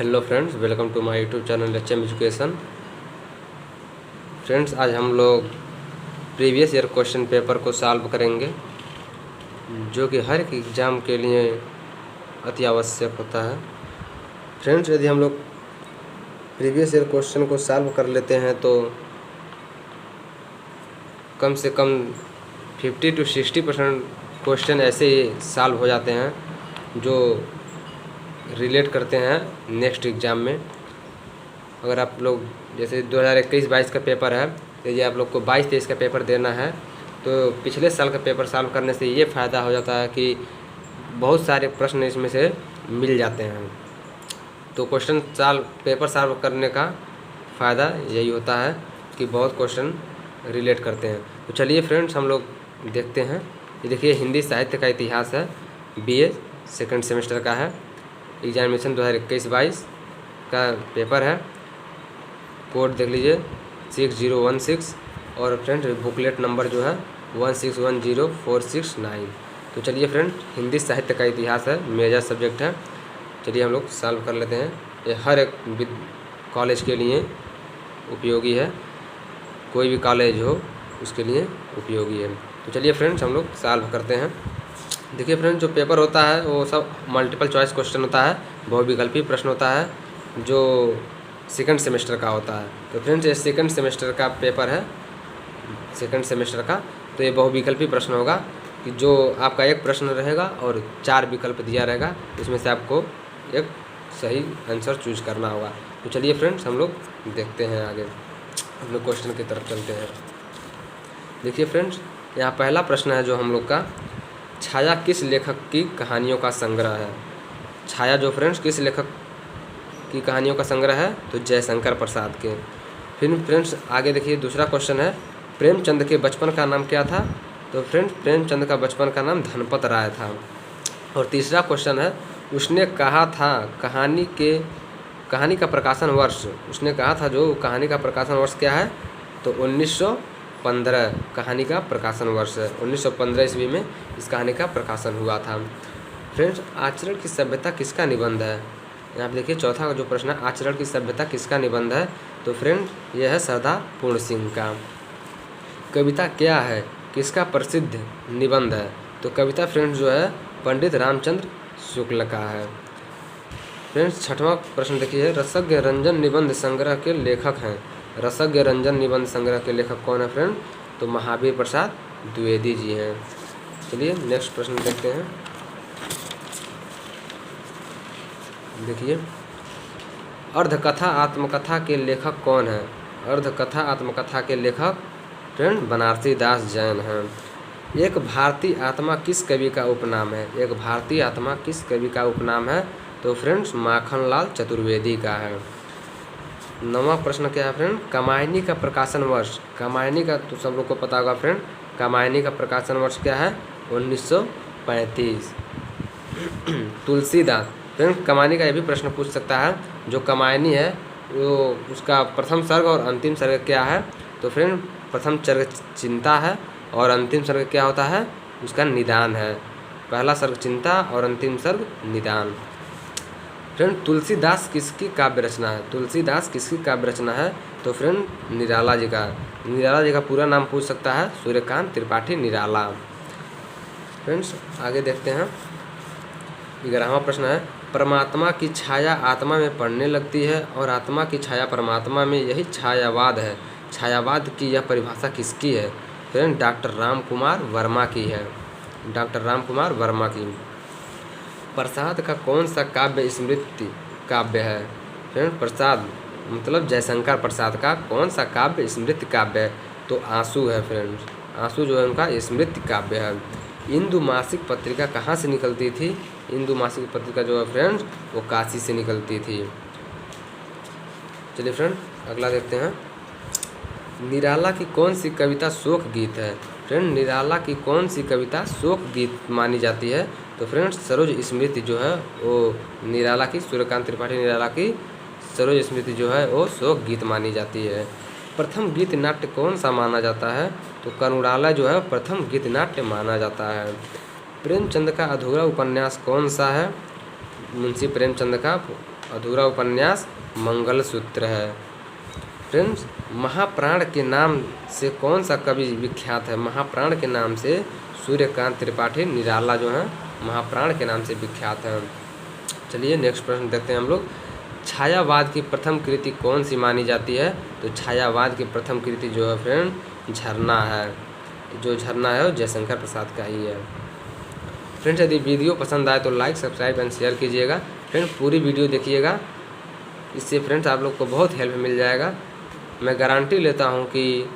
Hello friends, welcome to my YouTube channel HM education. Friends, आज हम लोग previous year question paper को solve करेंगे, जो कि हर एक एग्ज़ाम के लिए अति आवश्यक होता है। फ्रेंड्स, यदि हम लोग प्रीवियस ईयर क्वेश्चन को सॉल्व कर लेते हैं तो कम से कम 50 to 60% क्वेश्चन ऐसे ही सॉल्व हो जाते हैं जो रिलेट करते हैं नेक्स्ट एग्ज़ाम में। अगर आप लोग जैसे 2021-22 का पेपर है, यदि आप लोग को 22-23 का पेपर देना है तो पिछले साल का पेपर सॉल्व करने से ये फ़ायदा हो जाता है कि बहुत सारे प्रश्न इसमें से मिल जाते हैं। तो पेपर सॉल्व करने का फ़ायदा यही होता है कि बहुत क्वेश्चन रिलेट करते हैं। तो चलिए फ्रेंड्स, हम लोग देखते हैं। ये देखिए, हिंदी साहित्य का इतिहास है, BA सेकंड सेमेस्टर का है, एग्जामिनेशन 2021-22 का पेपर है। कोड देख लीजिए 6016 और फ्रेंड बुकलेट नंबर जो है 1610469। तो चलिए फ्रेंड, हिंदी साहित्य का इतिहास है, मेजर सब्जेक्ट है। चलिए हम लोग सॉल्व कर लेते हैं। ये हर एक कॉलेज के लिए उपयोगी है, कोई भी कॉलेज हो उसके लिए उपयोगी है। तो चलिए फ्रेंड्स, हम लोग सॉल्व करते हैं। देखिए फ्रेंड, जो पेपर होता है वो सब मल्टीपल चॉइस क्वेश्चन होता है, बहुविकल्पी प्रश्न होता है, जो सेकंड सेमेस्टर का होता है। तो फ्रेंड्स, ये सेकंड सेमेस्टर का पेपर है, सेकंड सेमेस्टर का। तो ये बहुविकल्पी प्रश्न होगा कि जो आपका एक प्रश्न रहेगा और 4 विकल्प दिया रहेगा, इसमें से आपको एक सही आंसर चूज करना होगा। तो चलिए फ्रेंड्स, हम लोग देखते हैं आगे, हम लोग क्वेश्चन की तरफ चलते हैं। देखिए फ्रेंड्स, यहाँ पहला प्रश्न है जो हम लोग का, छाया किस लेखक की कहानियों का संग्रह है। छाया जो फ्रेंड्स किस लेखक की कहानियों का संग्रह है, तो जयशंकर प्रसाद के। फिर फ्रेंड्स आगे देखिए, दूसरा क्वेश्चन है, प्रेमचंद के बचपन का नाम क्या था। तो फ्रेंड्स, प्रेमचंद का बचपन का नाम धनपत राय था। और तीसरा क्वेश्चन है, उसने कहा था कहानी का प्रकाशन वर्ष, उसने कहा था जो कहानी का प्रकाशन वर्ष क्या है, तो 1915 कहानी का प्रकाशन वर्ष है। 1915 ईस्वी में इस कहानी का प्रकाशन हुआ था। फ्रेंड्स, आचरण की सभ्यता किसका निबंध है। यहाँ पे देखिए, चौथा जो प्रश्न है, आचरण की सभ्यता किसका निबंध है। तो फ्रेंड, यह है सरदार पूर्ण सिंह का। कविता क्या है, किसका प्रसिद्ध निबंध है। तो कविता फ्रेंड्स जो है पंडित रामचंद्र शुक्ल का है। फ्रेंड्स, छठवां प्रश्न देखिए, रसज्ञ रंजन निबंध संग्रह के लेखक हैं। रसज्ञ रंजन निबंध संग्रह के लेखक कौन है फ्रेंड, तो महावीर प्रसाद द्विवेदी जी हैं। चलिए नेक्स्ट प्रश्न देखते हैं। देखिए, अर्धकथा आत्मकथा के लेखक कौन है। अर्धकथा आत्मकथा के लेखक फ्रेंड बनारसी दास जैन हैं। एक भारतीय आत्मा किस कवि का उपनाम है। एक भारतीय आत्मा किस कवि का उपनाम है, तो फ्रेंड्स माखनलाल चतुर्वेदी का है। 9वां प्रश्न क्या है फ्रेंड, कामायनी का प्रकाशन वर्ष। कामायनी का तो सब लोग को पता होगा फ्रेंड, कामायनी का प्रकाशन वर्ष क्या है, 1935। तुलसीदास, फ्रेंड कामायनी का ये भी प्रश्न पूछ सकता है, जो कामायनी है वो उसका प्रथम सर्ग और अंतिम सर्ग क्या है। तो फ्रेंड, प्रथम सर्ग चिंता है और अंतिम सर्ग क्या होता है, उसका निदान है। पहला सर्ग चिंता और अंतिम सर्ग निदान। फ्रेंड, तुलसीदास किसकी काव्य रचना है। तुलसीदास किसकी काव्य रचना है, तो फ्रेंड निराला जी का। निराला जी का पूरा नाम पूछ सकता है, सूर्यकांत त्रिपाठी निराला। फ्रेंड्स आगे देखते हैं। 11वां प्रश्न है, परमात्मा की छाया आत्मा में पड़ने लगती है और आत्मा की छाया परमात्मा में, यही छायावाद है। छायावाद की यह परिभाषा किसकी है। फ्रेंड डॉक्टर राम कुमार वर्मा की है। डॉक्टर राम कुमार वर्मा की। प्रसाद का कौन सा काव्य स्मृति काव्य है। फ्रेंड प्रसाद मतलब जयशंकर प्रसाद का कौन सा काव्य स्मृति काव्य है, तो आंसू है। फ्रेंड्स आंसू जो है उनका स्मृति काव्य है। इंदु मासिक पत्रिका कहाँ से निकलती थी। इंदु मासिक पत्रिका जो है फ्रेंड्स वो काशी से निकलती थी। चलिए फ्रेंड अगला देखते हैं। निराला की कौन सी कविता शोक गीत है। फ्रेंड निराला की कौन सी कविता शोक गीत मानी जाती है, तो फ्रेंड्स सरोज स्मृति जो है वो निराला की, सूर्यकांत त्रिपाठी निराला की सरोज स्मृति जो है वो शोक गीत मानी जाती है। प्रथम गीत नाट्य कौन सा माना जाता है, तो करुणालय जो है प्रथम गीत नाट्य माना जाता है। प्रेमचंद का अधूरा उपन्यास कौन सा है। मुंशी प्रेमचंद का अधूरा उपन्यास मंगलसूत्र है। फ्रेंड्स, महाप्राण के नाम से कौन सा कवि विख्यात है? महाप्राण के नाम से सूर्यकांत त्रिपाठी निराला जो है महाप्राण के नाम से विख्यात है। चलिए नेक्स्ट प्रश्न देखते हैं हम लोग। छायावाद की प्रथम कृति कौन सी मानी जाती है? तो छायावाद की प्रथम कृति जो है फ्रेंड झरना है। जो झरना है वो जयशंकर प्रसाद का ही है। फ्रेंड्स, यदि वीडियो पसंद आए तो लाइक, सब्सक्राइब एंड शेयर कीजिएगा। फ्रेंड, पूरी वीडियो देखिएगा, इससे फ्रेंड्स आप लोग को बहुत हेल्प मिल जाएगा। मैं गारंटी लेता हूँ कि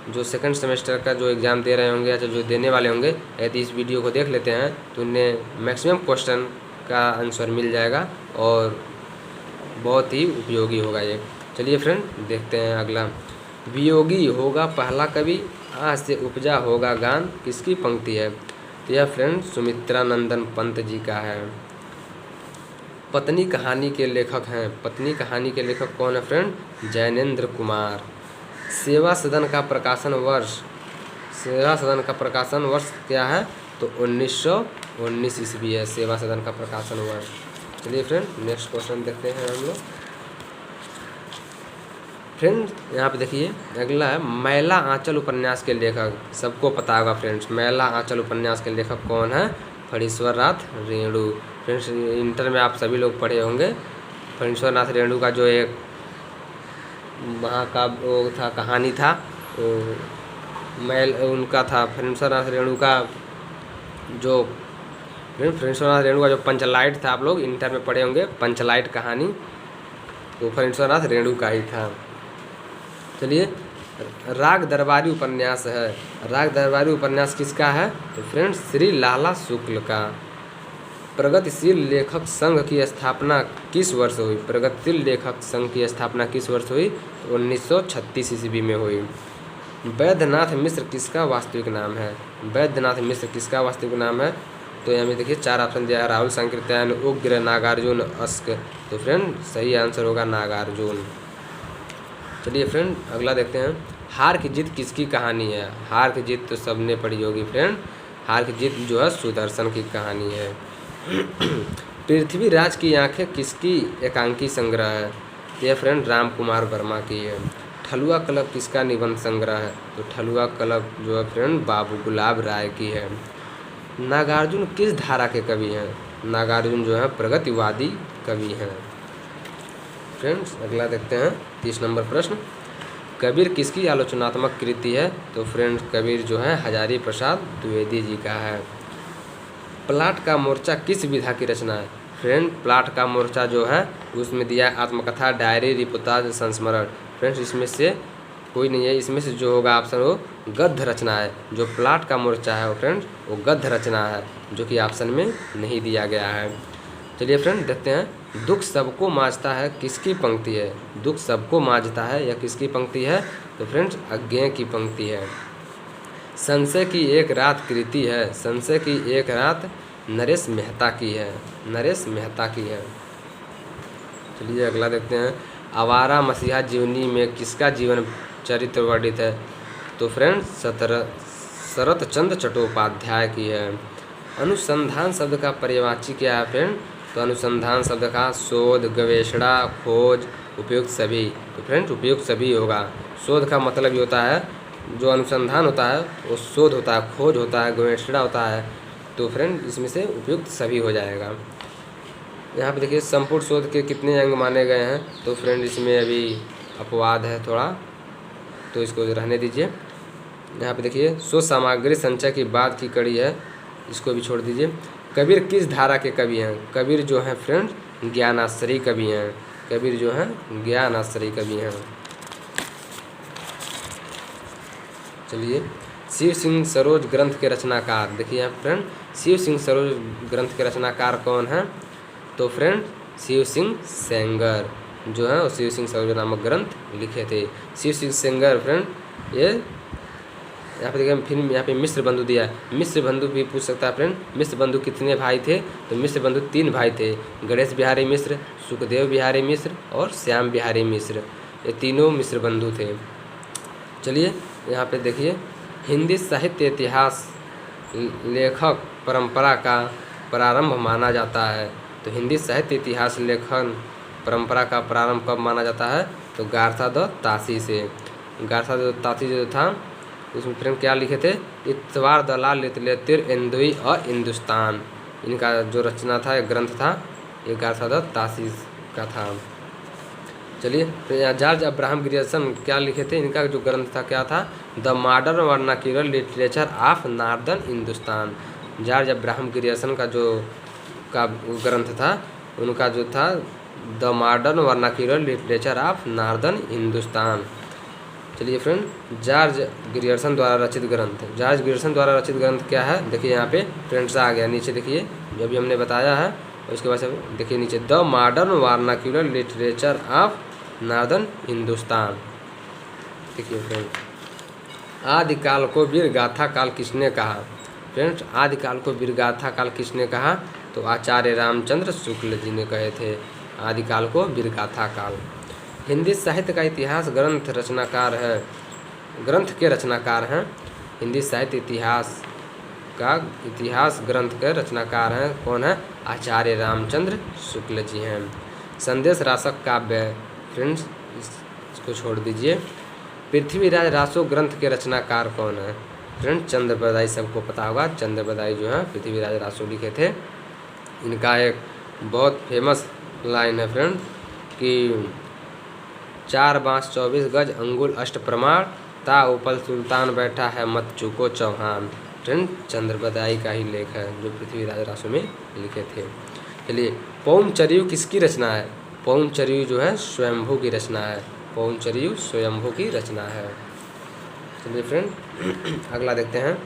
जो सेकंड सेमेस्टर का जो एग्ज़ाम दे रहे होंगे या जो देने वाले होंगे, यदि इस वीडियो को देख लेते हैं तो उन्हें मैक्सिमम क्वेश्चन का आंसर मिल जाएगा और बहुत ही उपयोगी होगा ये। चलिए फ्रेंड देखते हैं अगला। वियोगी होगा पहला कवि, आज से उपजा होगा गान, किसकी पंक्ति है? तो यह फ्रेंड सुमित्रा नंदन पंत जी का है। पत्नी कहानी के लेखक हैं। पत्नी कहानी के लेखक कौन है फ्रेंड? जैनेन्द्र कुमार। सेवा सदन का प्रकाशन वर्ष, सेवा सदन का प्रकाशन वर्ष क्या है? तो 1919 ईस्वी है सेवा सदन का प्रकाशन वर्ष। चलिए फ्रेंड नेक्स्ट क्वेश्चन देखते हैं हम लोग। फ्रेंड यहाँ पे देखिए अगला है, मैला आंचल उपन्यास के लेखक, सबको पता होगा फ्रेंड्स, मैला आंचल उपन्यास के लेखक कौन है? फणीश्वर नाथ रेणु। फ्रेंड्स, इंटर में आप सभी लोग पढ़े होंगे। फणीश्वर नाथ रेणु का जो एक वहाँ का वो था, कहानी था, तो मैल उनका था फणीश्वर नाथ रेणु का जो फणीश्वर नाथ रेणु का जो पंचलाइट था, आप लोग इंटर में पढ़े होंगे पंचलाइट कहानी, तो फणीश्वर नाथ रेणु का ही था। चलिए, राग दरबारी उपन्यास है। राग दरबारी उपन्यास किसका है? तो फ्रेंड्स श्री लाला शुक्ल का। प्रगतिशील लेखक संघ की स्थापना किस वर्ष हुई? प्रगतिशील लेखक संघ की स्थापना किस वर्ष हुई? 1936 ईस्वी में हुई। वैद्यनाथ मिश्र किसका वास्तविक नाम है? वैद्यनाथ मिश्र किसका वास्तविक नाम है? तो यहाँ में देखिए 4 ऑप्शन दिया है, राहुल संकीर्तन, उग्र, नागार्जुन, अस्क। तो फ्रेंड सही आंसर होगा नागार्जुन। चलिए फ्रेंड अगला देखते हैं। हार की जीत किसकी कहानी है? हार की जीत तो सबने पढ़ी होगी फ्रेंड। हार की जीत जो है सुदर्शन की कहानी है। पृथ्वीराज की आंखें किसकी एकांकी संग्रह है? यह फ्रेंड राम कुमार वर्मा की है। ठलुआ कलब किसका निबंध संग्रह है? तो ठलुआ कलब जो है फ्रेंड बाबू गुलाब राय की है। नागार्जुन किस धारा के कवि हैं? नागार्जुन जो है प्रगतिवादी कवि हैं। फ्रेंड्स अगला देखते हैं 30 नंबर प्रश्न। कबीर किसकी आलोचनात्मक कृति है? तो फ्रेंड्स कबीर जो है हजारी प्रसाद द्विवेदी जी का है। प्लाट का मोर्चा किस विधा की रचना है? फ्रेंड प्लाट का मोर्चा जो है उसमें दिया है आत्मकथा, डायरी, रिपोर्टाज, संस्मरण। फ्रेंड्स इसमें से कोई नहीं है, इसमें से जो होगा ऑप्शन वो गद्य रचना है। जो प्लाट का मोर्चा है वो फ्रेंड्स वो गद्य रचना है, जो कि ऑप्शन में नहीं दिया गया है। चलिए फ्रेंड देखते हैं। दुख सबको मांझता है किसकी पंक्ति है? दुख सबको मांझता है यह किसकी पंक्ति है? तो फ्रेंड्स अज्ञेय की पंक्ति है। संशय की एक रात कृति है। संशय की एक रात नरेश मेहता की है। नरेश मेहता की है। चलिए अगला देखते हैं। आवारा मसीहा जीवनी में किसका जीवन चरित्र वर्णित है? तो फ्रेंड्स शरत चंद्र चट्टोपाध्याय की है। अनुसंधान शब्द का पर्यायवाची क्या है फ्रेंड? तो अनुसंधान शब्द का शोध, गवेषणा, खोज, उपयुक्त सभी। तो फ्रेंड्स उपयुक्त सभी होगा। शोध का मतलब ये होता है जो अनुसंधान होता है वो शोध होता है, खोज होता है, गवेषणा होता है। तो फ्रेंड इसमें से उपयुक्त सभी हो जाएगा। यहाँ पे देखिए संपूर्ण शोध के कितने अंग माने गए हैं? तो फ्रेंड इसमें अभी अपवाद है थोड़ा, तो इसको रहने दीजिए। यहाँ पे देखिए शोध सामग्री संचय की बाद की कड़ी है, इसको भी छोड़ दीजिए। कबीर किस धारा के कवि हैं? कबीर जो हैं फ्रेंड ज्ञानाश्रयी कवि हैं। कबीर जो हैं ज्ञानाश्रयी कवि हैं। चलिए शिव सिंह सरोज ग्रंथ के रचनाकार, देखिए यहाँ फ्रेंड शिव सिंह सरोज ग्रंथ के रचनाकार कौन हैं? तो फ्रेंड शिव सिंह सेंगर जो है वो शिव सिंह सरोज नामक ग्रंथ लिखे थे। शिव सिंह सेंगर फ्रेंड ये यहाँ पे देखिए फिर यहाँ पे मिश्र बंधु दिया है। मिश्र बंधु भी पूछ सकता है फ्रेंड। मिश्र बंधु कितने भाई थे? तो मिश्र बंधु 3 भाई थे, गणेश बिहारी मिश्र, सुखदेव बिहारी मिश्र और श्याम बिहारी मिश्र। ये तीनों मिश्र बंधु थे। चलिए यहाँ पे देखिए हिंदी साहित्य इतिहास लेखक परंपरा का प्रारंभ माना जाता है। तो हिंदी साहित्य इतिहास लेखन परंपरा का प्रारंभ कब माना जाता है? तो गारथा द तासी से। गारथा द तासी जो था उसमें फ्रेंड क्या लिखे थे? इतवार दलाल लितिर इंदुई और हिंदुस्तान, इनका जो रचना था, एक ग्रंथ था, ये गारथा द तासी का था। चलिए, तो जॉर्ज अब्राहम ग्रियर्सन क्या लिखे थे? इनका जो ग्रंथ था क्या था? The modern vernacular literature of northern Hindustan. George Abraham Grierson का जो ग्रंथ था, उनका जो था the modern vernacular literature of northern Hindustan. चलिए फ्रेंड, जॉर्ज ग्रियर्सन द्वारा रचित ग्रंथ। जॉर्ज ग्रियर्सन द्वारा रचित ग्रंथ क्या है? देखिए यहाँ पे फ्रेंड्स आ गया नीचे, देखिए जो भी हमने बताया है उसके बाद से देखिए नीचे, the modern vernacular literature of northern Hindustan. देखिए फ्रेंड, आदिकाल को वीर गाथा काल किसने कहा? फ्रेंड्स, आदिकाल को वीर गाथा काल किसने कहा? तो आचार्य रामचंद्र शुक्ल जी ने कहे थे आदिकाल को वीर गाथा काल। हिंदी साहित्य का इतिहास ग्रंथ रचनाकार है, ग्रंथ के रचनाकार हैं। हिंदी साहित्य इतिहास ग्रंथ के रचनाकार हैं कौन है? आचार्य रामचंद्र शुक्ल जी हैं। संदेश रासक काव्य, फ्रेंड्स इसको छोड़ दीजिए। पृथ्वीराज रासो ग्रंथ के रचनाकार कौन है? फ्रेंड, चंद्रप्रदायी, सबको पता होगा, चंद्रप्रदायी जो है पृथ्वीराज रासो लिखे थे। इनका एक बहुत फेमस लाइन है फ्रेंड कि 4 बांस 24 गज अंगुल अष्ट प्रमाण, ता उपल सुल्तान बैठा है मत चूको चौहान। फ्रेंड, चंद्रप्रदायी का ही लेख है जो पृथ्वीराज रासो में लिखे थे। चलिए, पौंचर्यु किसकी रचना है? पौंचर्यु जो है स्वयंभू की रचना है। पौंचर्यु स्वयंभू की रचना है। चलिए फ्रेंड, अगला देखते हैं।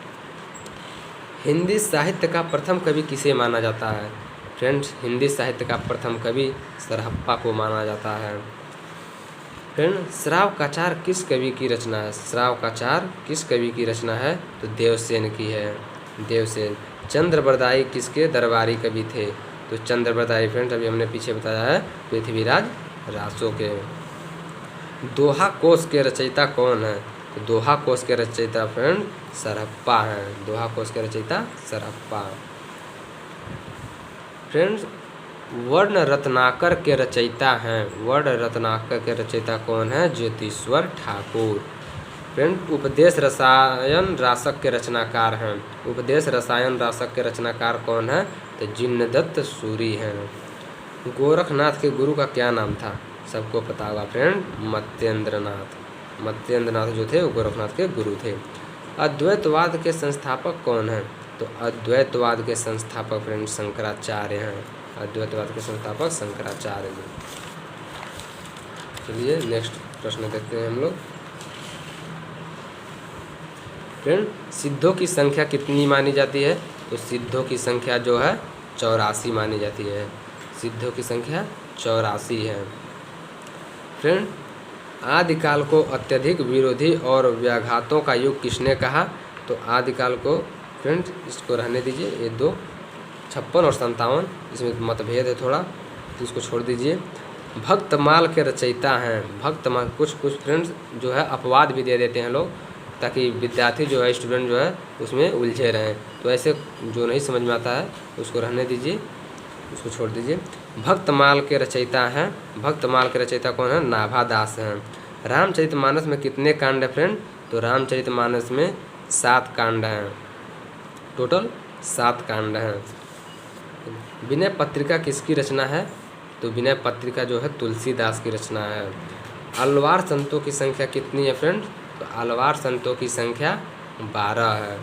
हिंदी साहित्य का प्रथम कवि किसे माना जाता है? फ्रेंड्स, हिंदी साहित्य का प्रथम कवि सरहप्पा को माना जाता है। फ्रेंड, श्रावकाचार किस कवि की रचना है? श्रावकाचार किस कवि की रचना है? तो देवसेन की है, देवसेन। चंद्रप्रदायी किसके दरबारी कवि थे? तो चंद्रप्रदायी फ्रेंड्स अभी हमने पीछे बताया है पृथ्वीराज रासो के। दोहा कोश के रचयिता कौन है? तो दोहा कोश के रचयिता फ्रेंड सरहप्पा हैं। दोहा कोश के रचयिता सरहप्पा। फ्रेंड्स, वर्ण रत्नाकर के रचयिता हैं। वर्ण रत्नाकर के रचयिता कौन है? ज्योतिश्वर ठाकुर। फ्रेंड, उपदेश रसायन रासक के रचनाकार हैं। उपदेश रसायन रासक के रचनाकार कौन है? तो जिनदत्त सूरी हैं। गोरखनाथ के गुरु का क्या नाम था? सबको पता होगा फ्रेंड, मत्येंद्रनाथ। मत्येंद्रनाथ जो थे वो गोरखनाथ के गुरु थे। अद्वैतवाद के संस्थापक कौन हैं? तो अद्वैतवाद के संस्थापक फ्रेंड शंकराचार्य हैं। अद्वैतवाद के संस्थापक शंकराचार्य जी। चलिए नेक्स्ट प्रश्न देखते हैं हम लोग। फ्रेंड, सिद्धों की संख्या कितनी मानी जाती है? तो सिद्धों की संख्या जो है 84 मानी जाती है। सिद्धों की संख्या 84 है। फ्रेंड, आदिकाल को अत्यधिक विरोधी और व्याघातों का युग किसने कहा? तो आदिकाल को फ्रेंड इसको रहने दीजिए, ये 256 और 57 इसमें मतभेद है थोड़ा, तो इसको छोड़ दीजिए। भक्तमाल के रचयिता हैं। भक्तमाल, कुछ फ्रेंड्स जो है अपवाद भी दे देते हैं लोग, ताकि विद्यार्थी जो है, स्टूडेंट जो है उसमें उलझे रहें। तो ऐसे जो नहीं समझ में आता है उसको रहने दीजिए, उसको छोड़ दीजिए। भक्तमाल के रचयिता हैं। भक्तमाल के रचयिता कौन है? नाभादास हैं। रामचरितमानस में कितने कांड हैं फ्रेंड? तो रामचरितमानस में 7 कांड हैं, टोटल 7 कांड हैं। विनय पत्रिका किसकी रचना है? तो विनय पत्रिका जो है तुलसीदास की रचना है। अलवार संतों की संख्या कितनी है फ्रेंड? तो अलवार संतों की संख्या 12 है।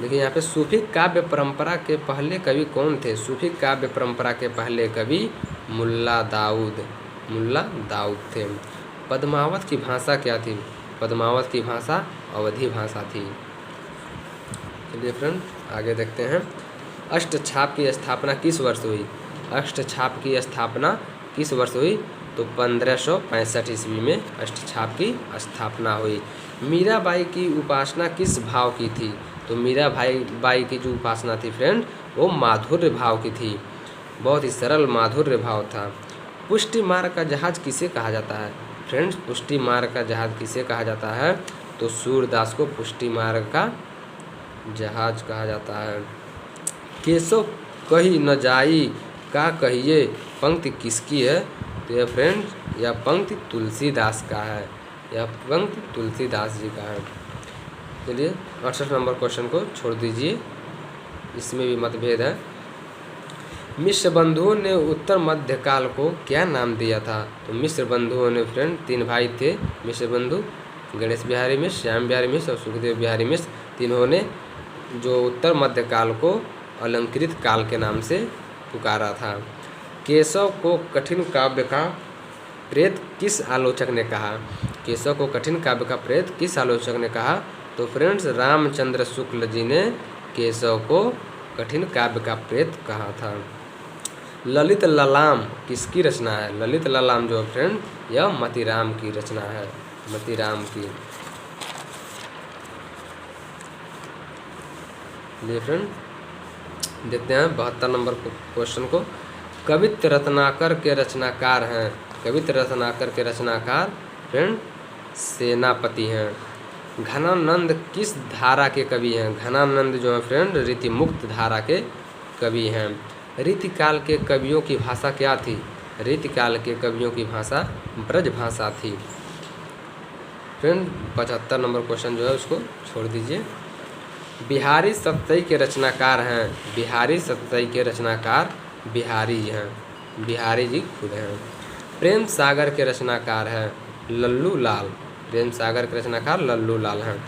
देखिए यहाँ पे सूफी काव्य परंपरा के पहले कवि कौन थे? सूफी काव्य परंपरा के पहले कवि मुल्ला दाऊद थे। पद्मावत की भाषा क्या थी? पद्मावत की भाषा अवधी भाषा थी। चलिए फ्रेंड आगे देखते हैं। अष्टछाप की स्थापना किस वर्ष हुई? अष्टछाप की स्थापना किस वर्ष हुई? तो 1565 ईस्वी में अष्टछाप की स्थापना हुई। मीराबाई की उपासना किस भाव की थी? तो मीराबाई की जो उपासना थी फ्रेंड वो माधुर्य भाव की थी, बहुत ही सरल माधुर्य भाव था। पुष्टि मार्ग का जहाज किसे कहा जाता है? फ्रेंड्स, पुष्टि मार्ग का जहाज किसे कहा जाता है? तो सूरदास को पुष्टि मार्ग का जहाज कहा जाता है। केशव कही न जाई का कहिए पंक्ति किसकी है? तो यह फ्रेंड यह पंक्ति तुलसीदास का है, यह पंक्ति तुलसीदास जी का है। चलिए 68 नंबर क्वेश्चन को छोड़ दीजिए, इसमें भी मतभेद है। मिश्र बंधुओं ने उत्तर मध्यकाल को क्या नाम दिया था? तो मिश्र बंधुओं ने फ्रेंड 3 भाई थे मिश्र बंधु, गणेश बिहारी मिश्र, श्याम बिहारी मिश्र और सुखदेव बिहारी मिश्र। तीनों ने जो उत्तर मध्यकाल को अलंकृत काल के नाम से पुकारा था। केशव को कठिन काव्य का प्रेत किस आलोचक ने कहा? केशव को कठिन काव्य का प्रेत किस आलोचक ने कहा? तो फ्रेंड्स रामचंद्र शुक्ल जी ने केशव को कठिन काव्य का प्रेत कहा था। ललित ललाम किसकी रचना है? ललित ललाम जो फ्रेंड यह मतीराम की रचना है, मतीराम की। ये फ्रेंड देखते हैं 72 नंबर क्वेश्चन को। कवित्त रत्नाकर के रचनाकार हैं, कवित्त रत्नाकर के रचनाकार फ्रेंड सेनापति हैं। घनानंद किस धारा के कवि हैं? घनानंद जो है फ्रेंड रीतिमुक्त धारा के कवि हैं। रीतिकाल के कवियों की भाषा क्या थी? रीतिकाल के कवियों की भाषा ब्रज भाषा थी। फ्रेंड 75 नंबर क्वेश्चन जो है उसको छोड़ दीजिए। बिहारी सतसई के रचनाकार हैं, बिहारी सतसई के रचनाकार बिहारी जी हैं, बिहारी जी खुद हैं। प्रेम सागर के रचनाकार हैं लल्लू लाल, प्रेम सागर के रचनाकार लल्लू लाल हैं।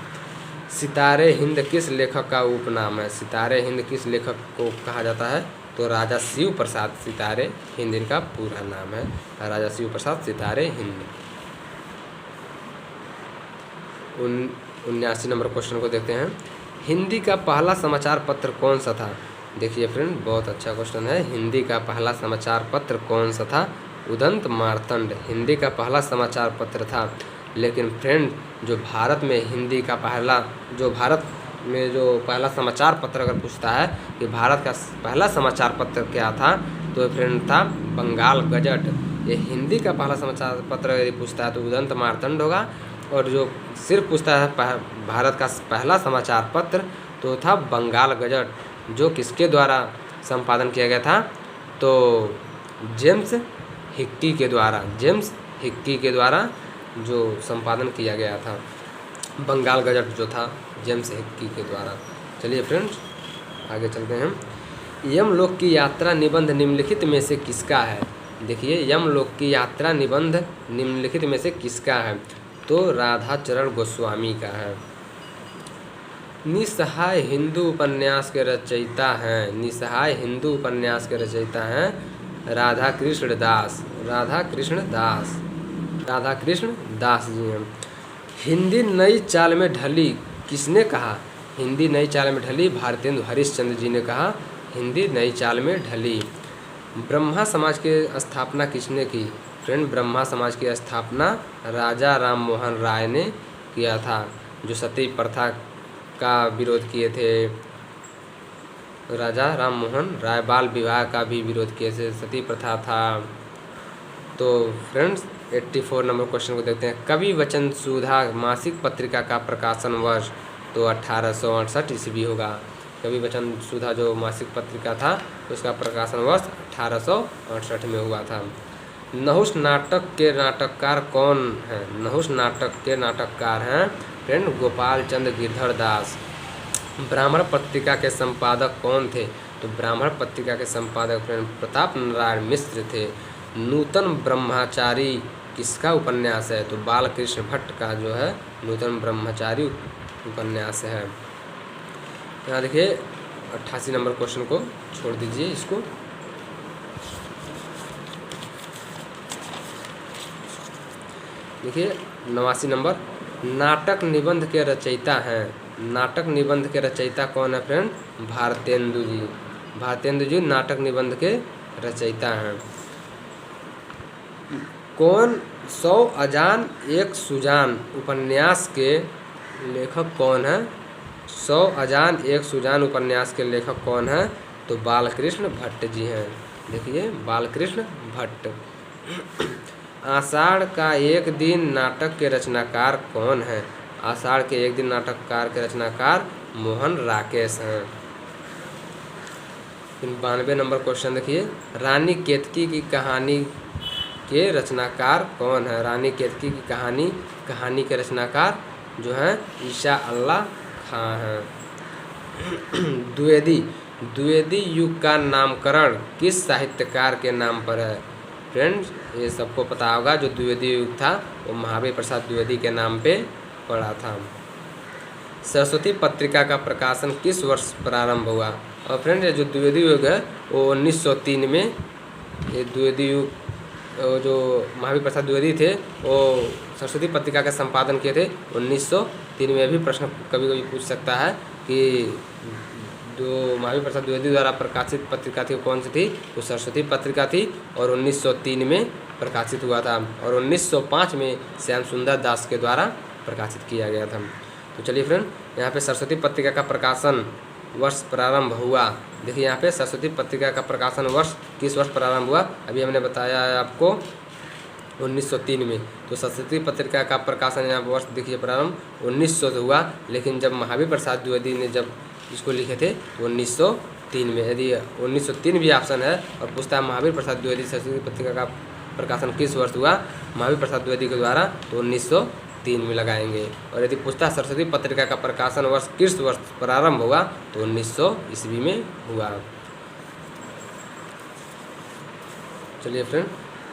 सितारे हिंद किस लेखक का उपनाम है? सितारे हिंद किस लेखक को कहा जाता है? तो राजा शिव प्रसाद सितारे हिंद इनका पूरा नाम है, राजा शिव प्रसाद सितारे हिंद। 79 नंबर क्वेश्चन को देखते हैं। हिंदी का पहला समाचार पत्र कौन सा था? देखिए फ्रेंड बहुत अच्छा क्वेश्चन है। हिंदी का पहला समाचार पत्र कौन सा था? उदंत मार्तंड हिंदी का पहला समाचार पत्र था। लेकिन फ्रेंड जो भारत में हिंदी का पहला समाचार पत्र अगर पूछता है कि भारत का पहला समाचार पत्र क्या था, तो फ्रेंड था बंगाल गजट। ये हिंदी का पहला समाचार पत्र यदि पूछता है तो उदंत मार्तंड होगा, और जो सिर्फ पूछता है भारत का पहला समाचार पत्र तो था बंगाल गजट, जो किसके द्वारा संपादन किया गया था? तो जेम्स हिक्की के द्वारा, जेम्स हिक्की के द्वारा जो संपादन किया गया था बंगाल गजट जो था जेम्स हिक्की के द्वारा। चलिए फ्रेंड्स आगे चलते हैं। यमलोक की यात्रा निबंध निम्नलिखित में से किसका है? देखिए यमलोक की यात्रा निबंध निम्नलिखित में से किसका है? तो राधाचरण गोस्वामी का है। निसहाय हिंदू उपन्यास के रचयिता हैं, निसहाय हिंदू उपन्यास के रचयिता हैं राधा कृष्ण दास, राधा कृष्ण दास, राधा कृष्ण दास जी हैं। हिंदी नई चाल में ढली किसने कहा? हिंदी नई चाल में ढली भारतेंदु हरिश्चंद्र जी ने कहा हिंदी नई चाल में ढली। ब्रह्मा समाज की स्थापना किसने की? फ्रेंड ब्रह्मा समाज की स्थापना राजा राम मोहन राय ने किया था, जो सती प्रथा का विरोध किए थे। राजा राम मोहन राय बाल विवाह का भी विरोध किए थे, सती प्रथा था। तो फ्रेंड्स 84 नंबर क्वेश्चन को देखते हैं। कवि वचन सुधा मासिक पत्रिका का प्रकाशन वर्ष? तो 1868 ईस्वी होगा। कवि वचन सुधा जो मासिक पत्रिका था उसका प्रकाशन वर्ष 1868 में हुआ था। नहुष नाटक के नाटककार कौन हैं? नहुष नाटक के नाटककार हैं फ्रेंड गोपाल चंद्र गिरधर दास। ब्राह्मण पत्रिका के संपादक कौन थे? तो ब्राह्मण पत्रिका के संपादक फ्रेंड प्रताप नारायण मिश्र थे। नूतन ब्रह्मचारी किसका उपन्यास है? तो बालकृष्ण भट्ट का जो है नूतन ब्रह्मचारी उपन्यास है। यहाँ देखिए 88 नंबर क्वेश्चन को छोड़ दीजिए इसको। देखिए 89 नंबर। नाटक निबंध के रचयिता हैं, नाटक निबंध के रचयिता कौन है फ्रेंड? भारतेंदु जी, भारतेंदु जी नाटक निबंध के रचयिता हैं। कौन 100 अजान एक सुजान उपन्यास के लेखक कौन है? 100 अजान एक सुजान उपन्यास के लेखक कौन है? तो बालकृष्ण भट्ट जी हैं। देखिए बालकृष्ण भट्ट। आषाढ़ का एक दिन नाटक के रचनाकार कौन है? आषाढ़ के एक दिन नाटककार के रचनाकार मोहन राकेश हैं। फिर 92 नंबर क्वेश्चन देखिए, रानी केतकी की कहानी के रचनाकार कौन है? रानी केतकी की कहानी के रचनाकार जो हैं ईशा अल्लाह खां हैं। द्विवेदी युग का नामकरण किस साहित्यकार के नाम पर है? फ्रेंड्स ये सबको पता होगा, जो द्विवेदी युग था वो महावीर प्रसाद द्विवेदी के नाम पे पड़ा था। सरस्वती पत्रिका का प्रकाशन किस वर्ष प्रारंभ हुआ? और फ्रेंड ये जो द्विवेदी युग है वो 1903 में, ये द्विवेदी युग जो महावीर प्रसाद द्विवेदी थे वो सरस्वती पत्रिका का संपादन किए थे 1903 में। भी प्रश्न कभी कभी पूछ सकता है कि जो महावीर प्रसाद द्विवेदी द्वारा प्रकाशित पत्रिका थी वो कौन सी थी? तो सरस्वती पत्रिका थी और 1903 में प्रकाशित हुआ था और 1905 में श्याम सुंदर दास के द्वारा प्रकाशित किया गया था। तो चलिए फ्रेंड, यहाँ पे सरस्वती पत्रिका का प्रकाशन वर्ष प्रारंभ हुआ। देखिए यहाँ पे सरस्वती पत्रिका का प्रकाशन वर्ष किस वर्ष प्रारंभ हुआ? अभी हमने बताया है आपको 1903 में। तो सरस्वती पत्रिका का प्रकाशन यहाँ वर्ष देखिए प्रारंभ 1900 से हुआ, लेकिन जब महावीर प्रसाद द्विवेदी ने जब इसको लिखे थे तो 1903 में। यदि 1903 भी ऑप्शन है और पूछता है महावीर प्रसाद द्विवेदी सरस्वती पत्रिका का प्रकाशन किस वर्ष हुआ महावीर प्रसाद द्विवेदी के द्वारा, तो 1903 में लगाएंगे। और यदि पूछता है सरस्वती पत्रिका का प्रकाशन वर्ष किस वर्ष प्रारंभ हुआ, तो 1900 ईस्वी में हुआ। चलिए फ्रेंड,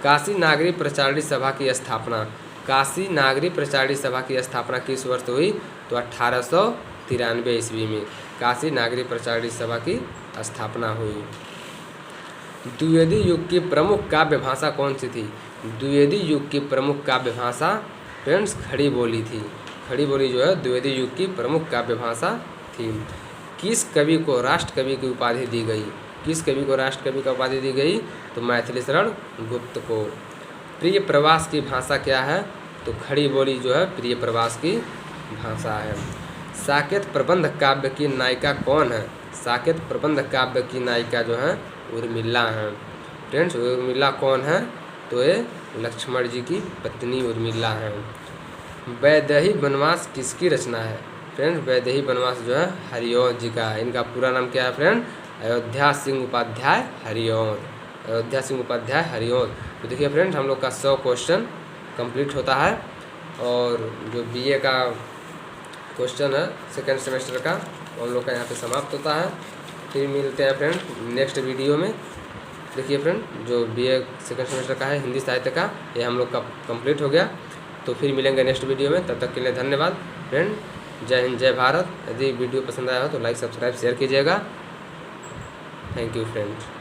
काशी नागरी प्रचारणी सभा की स्थापना, काशी नागरी प्रचारणी सभा की स्थापना किस वर्ष हुई? तो 1893 ईस्वी में काशी नागरी प्रचारणी सभा की स्थापना हुई। द्विवेदी युग की प्रमुख काव्य भाषा कौन सी थी? द्विवेदी युग की प्रमुख काव्य भाषा फ्रेंड्स खड़ी बोली थी। खड़ी बोली जो है द्विवेदी युग की प्रमुख काव्य भाषा थी। किस कवि को राष्ट्र कवि की उपाधि दी गई? किस कवि को राष्ट्र कवि का उपाधि दी गई? तो मैथिली शरण गुप्त को। प्रिय प्रवास की भाषा क्या है? तो खड़ी बोली जो है प्रिय प्रवास की भाषा है। साकेत प्रबंध काव्य की नायिका कौन है? साकेत प्रबंध काव्य की नायिका जो है उर्मिला हैं। फ्रेंड्स उर्मिला कौन है? तो ये लक्ष्मण जी की पत्नी उर्मिला हैं। वैदेही वनवास किसकी रचना है? फ्रेंड्स वैदेही वनवास जो है हरिओं जी का है। इनका पूरा नाम क्या है फ्रेंड? अयोध्या सिंह उपाध्याय हरिओं। अयोध्या सिंह उपाध्याय हरिओं। तो देखिए फ्रेंड्स हम लोग का 100 क्वेश्चन कंप्लीट होता है और जो बीए का क्वेश्चन है सेकेंड सेमेस्टर का वो हम लोग का यहाँ पे समाप्त होता है। फिर मिलते हैं फ्रेंड नेक्स्ट वीडियो में। देखिए फ्रेंड जो बीए सेकेंड सेमेस्टर का है हिंदी साहित्य का ये हम लोग का कंप्लीट हो गया। तो फिर मिलेंगे नेक्स्ट वीडियो में, तब तक के लिए धन्यवाद फ्रेंड। जय हिंद जय भारत। यदि वीडियो पसंद आया हो तो लाइक सब्सक्राइब शेयर कीजिएगा। Thank you friend.